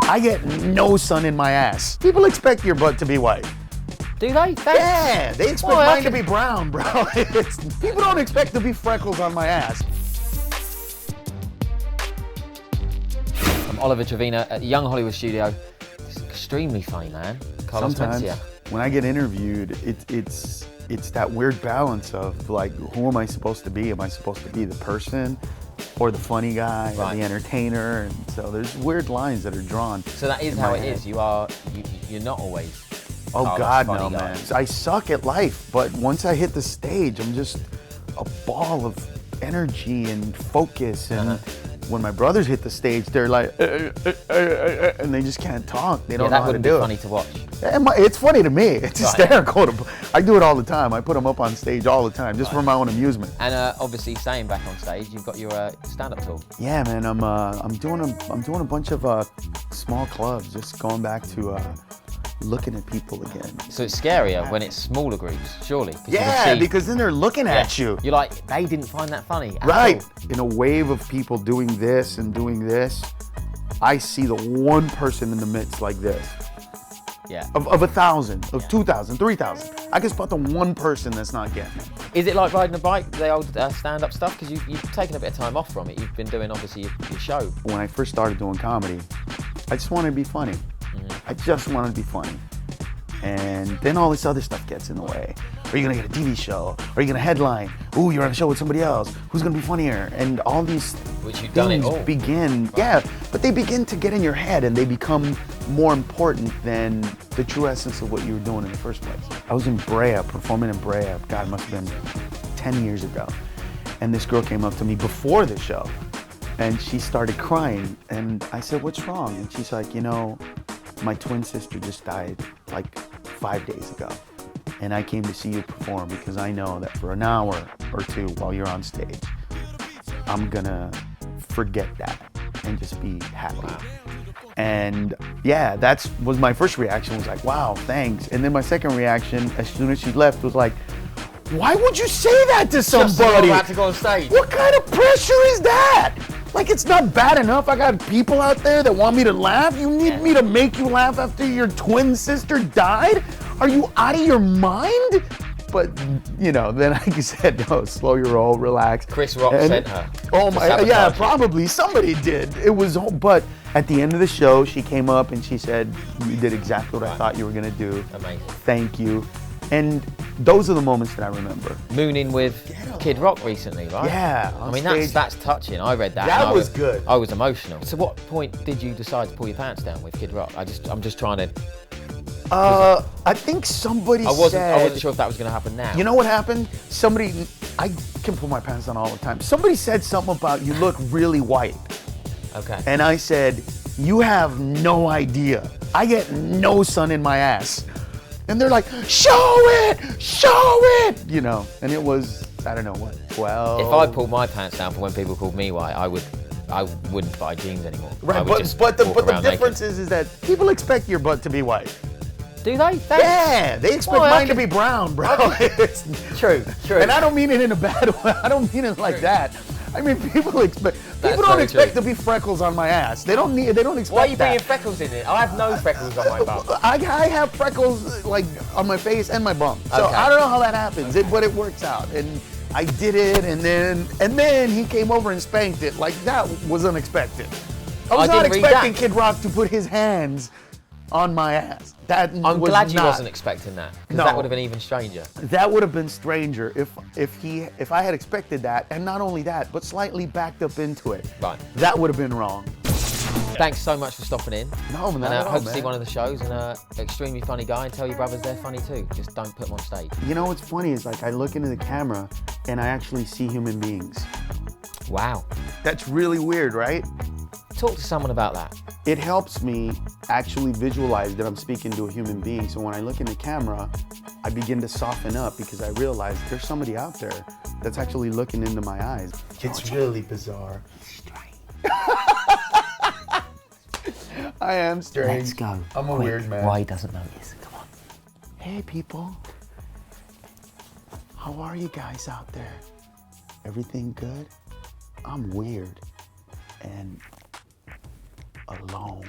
I get no sun in my ass. People expect your butt to be white. Do they? Thanks. Yeah, they expect mine to be brown, bro. People don't expect to be freckles on my ass. I'm Oliver Trevena at the Young Hollywood Studio. It's extremely funny, man. Carlos Sometimes Mencia. when I get interviewed, it's that weird balance of like, who am I supposed to be? Am I supposed to be the person or the funny guy or the entertainer? And so there's weird lines that are drawn. So that is how it is. You're not always. Oh Carlos, God, funny no, guy. man. I suck at life, but once I hit the stage, I'm just a ball of energy and focus. And when my brothers hit the stage, they're like, and they just can't talk. They don't know how to do it. That wouldn't be funny to watch. It's funny to me. It's hysterical. I do it all the time. I put them up on stage all the time, just for my own amusement. And obviously, staying back on stage, you've got your stand-up tour. Yeah, man. I'm doing a bunch of small clubs, just going back to looking at people again. So it's scarier when it's smaller groups, surely. Yeah, because then they're looking at you. You're like, they didn't find that funny. Right. In a wave of people doing this and doing this, I see the one person in the midst like this. Yeah. Of 1,000, of 2,000, 3,000. I can spot the one person that's not getting it. Is it like riding a bike, the old stand-up stuff? Because you've taken a bit of time off from it. You've been doing, obviously, your show. When I first started doing comedy, I just wanted to be funny. I just wanted to be funny. And then all this other stuff gets in the way. Are you gonna get a TV show? Are you gonna headline? Ooh, you're on a show with somebody else. Who's gonna be funnier? And all these things begin, but they begin to get in your head and they become more important than the true essence of what you were doing in the first place. I was in Brea, performing in Brea, God, it must have been 10 years ago. And this girl came up to me before the show and she started crying. And I said, what's wrong? And she's like, you know, my twin sister just died like 5 days ago. And I came to see you perform because I know that for an hour or two while you're on stage, I'm gonna forget that and just be happy. Wow. And yeah, was my first reaction, was like, wow, thanks. And then my second reaction, as soon as she left, was like, why would you say that to somebody? Just to go on stage. What kind of pressure is that? Like, it's not bad enough I got people out there that want me to laugh? You need me to make you laugh after your twin sister died? Are you out of your mind? But, you know, then like you said, no, slow your roll, relax. Chris Rock sent her. Oh my, yeah, probably. Somebody did. It was, but at the end of the show, she came up and she said, you did exactly what I thought you were gonna do. Amazing. Thank you. And those are the moments that I remember. Mooning with Kid Rock recently, right? Yeah. I mean, that's touching. I read that. That was good. I was emotional. So what point did you decide to pull your pants down with Kid Rock? I'm just trying to... I think somebody said... I wasn't sure if that was going to happen now. You know what happened? I can pull my pants down all the time. Somebody said something about, you look really white. Okay. And I said, you have no idea. I get no sun in my ass. And they're like, show it, you know. And it was, I don't know what, 12. If I pulled my pants down for when people called me white, I wouldn't buy jeans anymore. Right, but the difference is that people expect your butt to be white. Do they? Yeah, they expect mine to be brown, bro. True. And I don't mean it in a bad way. I don't mean it like that. I mean, people don't expect to be freckles on my ass. They don't expect that. Why are you bringing freckles in it? I have no freckles on my butt. I have freckles like on my face and my bum. So I don't know how that happens, but it works out. And I did it, and then he came over and spanked it. Like, that was unexpected. I was not expecting Kid Rock to put his hands on my ass. I'm glad you wasn't expecting that, because that would have been even stranger. That would have been stranger if I had expected that, and not only that, but slightly backed up into it. Right. That would have been wrong. Thanks so much for stopping in. No, man. And I hope to see one of the shows, and extremely funny guy, and tell your brothers they're funny too. Just don't put them on stage. You know what's funny is, like, I look into the camera and I actually see human beings. Wow. That's really weird, right? Talk to someone about that. It helps me actually visualize that I'm speaking to a human being. So when I look in the camera, I begin to sosten up because I realize there's somebody out there that's actually looking into my eyes. It's really bizarre. I am strange. Let's go. I'm a weird man. Why he doesn't notice. Come on. Hey, people. How are you guys out there? Everything good? I'm weird and alone.